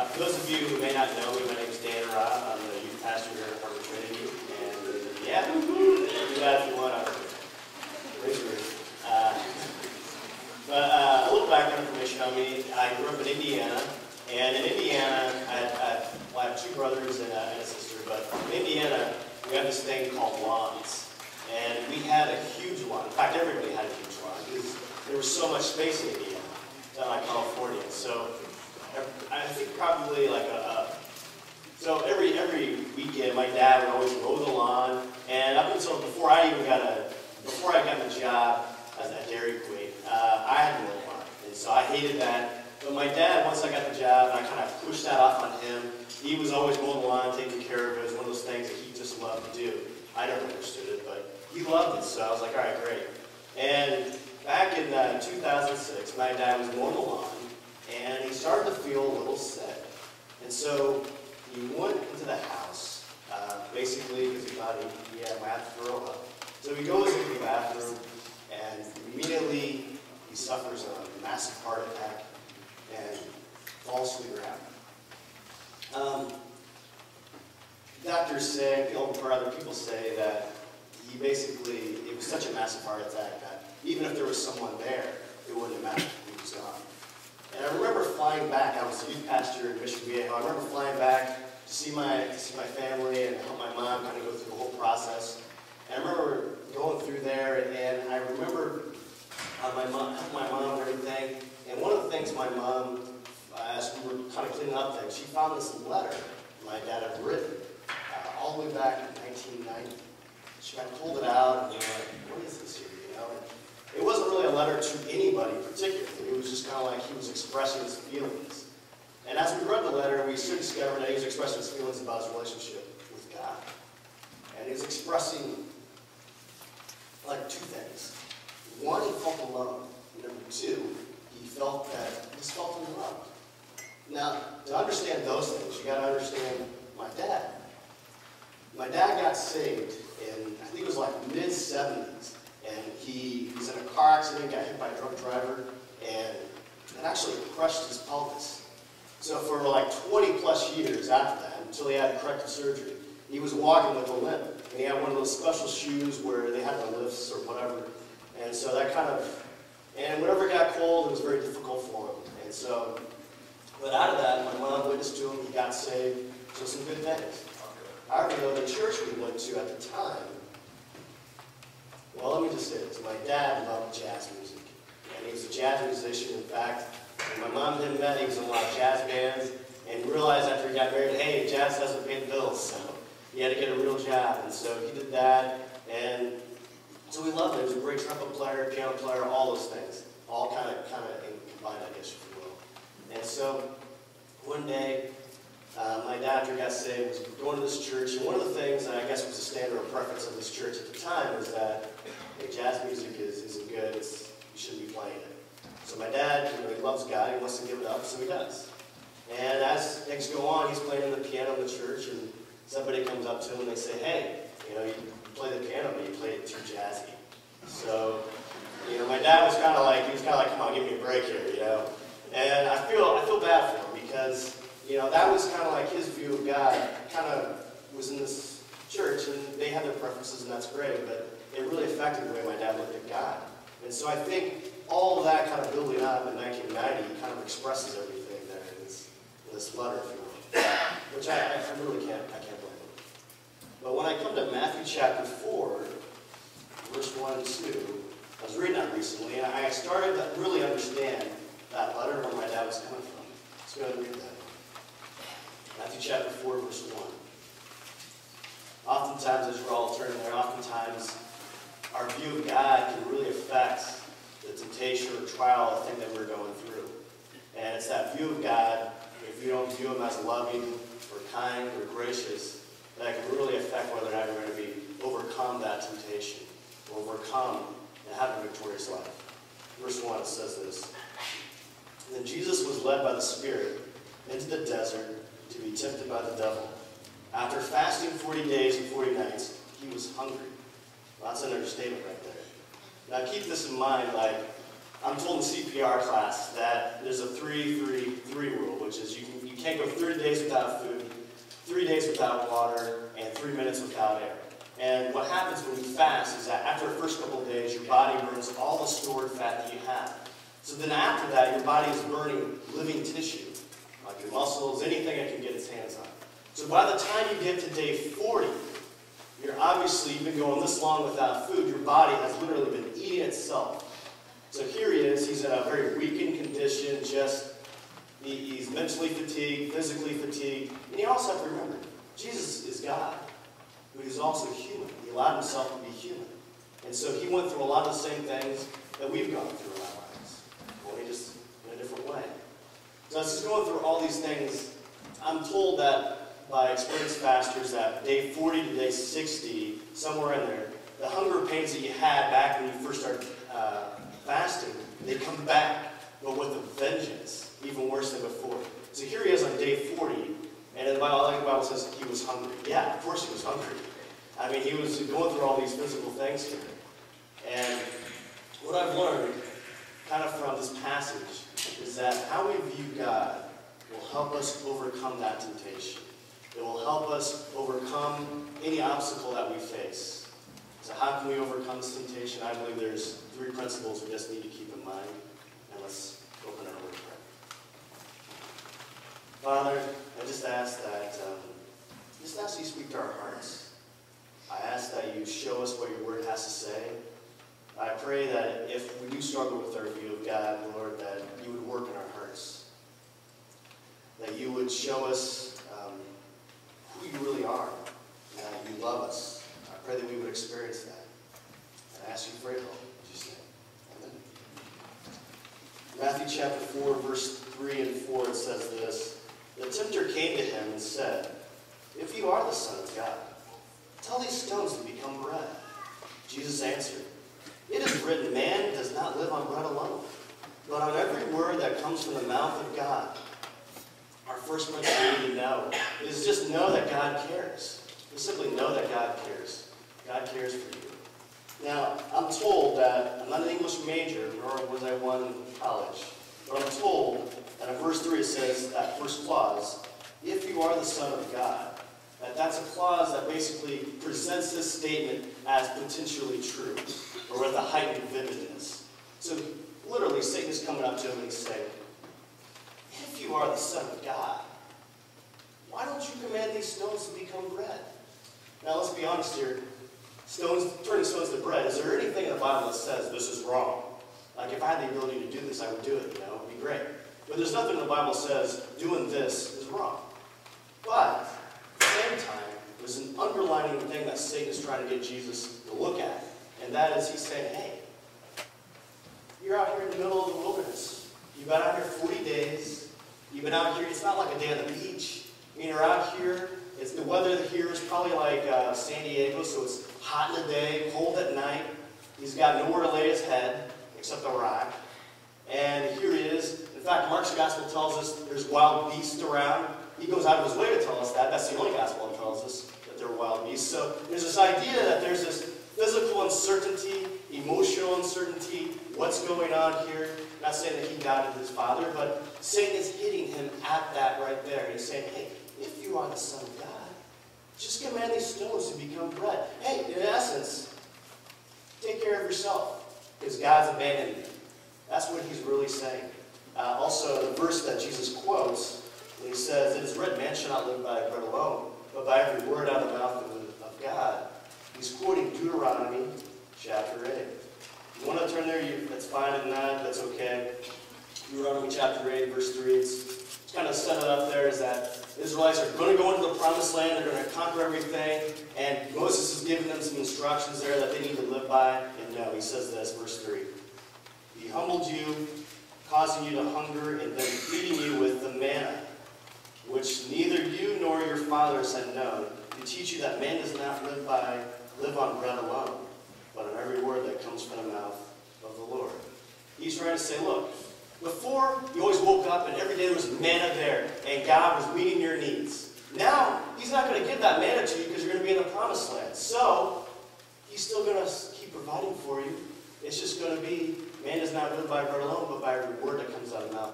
For those of you who may not know me, my name is Dan Robb. I'm the youth pastor here at Harvard Trinity. And yeah, do that if you want. Raise your But a little background information on me. I grew up in Indiana. And in Indiana, I have two brothers and a sister. But in Indiana, we have this thing called lawns. And we had a huge lawn. In fact, everybody had a huge lawn because there was so much space in Indiana, like California. So I think probably like so every weekend, my dad would always mow the lawn. And up until before I got the job at Dairy Queen, I had to mow the lawn. And so I hated that. But my dad, once I got the job, and I kind of pushed that off on him, he was always mowing the lawn, taking care of it. It was one of those things that he just loved to do. I never understood it, but he loved it, so I was like, all right, great. And back in 2006, my dad was mowing the lawn, and he started to feel a little sick. And so he went into the house, basically because he thought he might have to throw up. So he goes into the bathroom, and immediately he suffers a massive heart attack and falls to the ground. Doctors say, or other people say that it was such a massive heart attack that even if there was someone there, it wouldn't have mattered. He was gone. And I remember flying back. I was a youth pastor in Mission Viejo. I remember flying back to see my family and help my mom kind of go through the whole process. And I remember going through there, and I remember helping my mom and everything. And one of the things my mom, as we were kind of cleaning up things, she found this letter my dad had written all the way back in 1990. She kind of pulled it out, and like, what is this here, And it wasn't really a letter to anybody particularly. It was just kind of like he was expressing his feelings. And as we read the letter, we soon discovered that he was expressing his feelings about his relationship with God. And he was expressing, like, two things. One, he felt alone. Number two, he felt that he felt unloved. Now, to understand those things, you got to understand my dad. My dad got saved in, I think it was like mid-70s, and he was in a car accident, got hit by a drunk driver, and it actually crushed his pelvis. So for like 20 plus years after that, until he had corrective surgery, he was walking with a limp. And he had one of those special shoes where they had the lifts or whatever. And so that and whenever it got cold, it was very difficult for him. And so, but out of that, my mom witnessed to him, he got saved, so some good things. However, the church we went to at the time, well, let me just say this. My dad loved jazz music. And he was a jazz musician. In fact, when my mom and him met, he was in a lot of jazz bands. And realized after he got married, hey, jazz doesn't pay the bills, so he had to get a real job. And so he did that. And so we loved it. He was a great trumpet player, piano player, all those things. All kind of combined, I guess, if you will. And so one day, my dad, after he got saved, was going to this church, and one of the things that I guess was the standard of preference of this church at the time was that, hey, jazz music isn't good, you shouldn't be playing it. So my dad, he loves God, he wants to give it up, so he does. And as things go on, he's playing the piano in the church, and somebody comes up to him and they say, hey, you play the piano, but you play it too jazzy. So, my dad was kind of like, come on, give me a break here, And I feel bad for him because, that was kind of like his view of God. Kind of was in this church, and they had their preferences, and that's great, but it really affected the way my dad looked at God. And so I think all of that kind of building up in 1990 kind of expresses everything there in this letter, if you will, which I really can't blame him. But when I come to Matthew chapter 4, verse 1 and 2, I was reading that recently, and I started to really understand that letter where my dad was coming from. So go ahead and read that. Matthew chapter 4, verse 1. Oftentimes, as we're all turning there, oftentimes our view of God can really affect the temptation or trial or thing that we're going through. And it's that view of God, if you don't view him as loving or kind or gracious, that can really affect whether or not you're going to overcome that temptation, or overcome and have a victorious life. Verse 1, it says this. And then Jesus was led by the Spirit into the desert to be tempted by the devil. After fasting 40 days and 40 nights, he was hungry. Well, that's an understatement right there. Now keep this in mind, like I'm told in CPR class that there's a 3-3-3 rule, which is you can't go 30 days without food, 3 days without water, and 3 minutes without air. And what happens when you fast is that after the first couple of days, your body burns all the stored fat that you have. So then after that, your body is burning living tissue, like your muscles, anything it can get its hands on. So by the time you get to day 40, you've been going this long without food, your body has literally been eating itself. So here he is, he's in a very weakened condition, he's mentally fatigued, physically fatigued. And you also have to remember, Jesus is God, but he's also human. He allowed himself to be human. And so he went through a lot of the same things that we've gone through in our lives, only just in a different way. So as he's going through all these things, I'm told that by experienced fasters that day 40 to day 60, somewhere in there, the hunger pains that you had back when you first started fasting, they come back, but with a vengeance, even worse than before. So here he is on day 40, and in the Bible says he was hungry. Yeah, of course he was hungry. I mean, he was going through all these physical things here. And what I've learned, kind of from this passage, is that how we view God will help us overcome that temptation. It will help us overcome any obstacle that we face. So how can we overcome this temptation? I believe there's 3 principles we just need to keep in mind. And let's open our word prayer. Father, I just ask that you speak to our hearts. I ask that you show us what your word has to say. I pray that if we do struggle with our view of God, Lord, that you would work in our hearts. That you would show us who you really are, and that you love us. I pray that we would experience that. And I ask you for your help. In Jesus' name. Amen. Matthew chapter 4, verse 3 and 4, it says this. The tempter came to him and said, "If you are the Son of God, tell these stones to become bread." Jesus answered, "It is written, man does not live on bread alone, but on every word that comes from the mouth of God." Our first principle we need to know is just know that God cares. Just simply know that God cares. God cares for you. Now, I'm told that, I'm not an English major, nor was I one in college, but I'm told that in verse 3 it says, that first clause, if you are the Son of God, that's a clause that basically presents this statement as potentially true, or with a heightened vividness. So, literally, Satan is coming up to him and he's saying, if you are the Son of God, why don't you command these stones to become bread? Now let's be honest here. Turning stones to bread, is there anything in the Bible that says this is wrong? Like if I had the ability to do this, I would do it, it would be great. But there's nothing in the Bible that says doing this is wrong. But at the same time, there's an underlining thing that Satan is trying to get Jesus to look at. And that is he's saying, hey, you're out here in the middle of the wilderness. You've been out here 40 days. You've been out here, it's not like a day on the beach. I mean, you're out here, the weather here is probably like San Diego, so it's hot in the day, cold at night. He's got nowhere to lay his head except a rock. And here he is. In fact, Mark's gospel tells us there's wild beasts around. He goes out of his way to tell us that. That's the only gospel that tells us that there are wild beasts. So there's this idea that there's this physical uncertainty, emotional uncertainty, what's going on here. I'm not saying that he doubted his father, but Satan is hitting him at that right there. He's saying, hey, if you are the Son of God, just command these stones to become bread. Hey, in essence, take care of yourself, because God's abandoned you. That's what he's really saying. Also, the verse that Jesus quotes, when he says, it is written, man shall not live by bread alone, but by every word out of the mouth of God. He's quoting Deuteronomy chapter 8. If you want to turn there, that's fine. If not, that's okay. Deuteronomy chapter 8, verse 3. It's kind of set it up there is that the Israelites are going to go into the promised land. They're going to conquer everything. And Moses is giving them some instructions there that they need to live by. And no, he says this, verse 3. He humbled you, causing you to hunger, and then feeding you with the manna, which neither you nor your fathers had known, to teach you that man does not live on bread alone, but on every word that comes from the mouth of the Lord. He's trying to say, look, before you always woke up and every day there was manna there and God was meeting your needs. Now, he's not going to give that manna to you because you're going to be in the promised land. So, he's still going to keep providing for you. It's just going to be, man does not live by bread alone, but by every word that comes out of the mouth.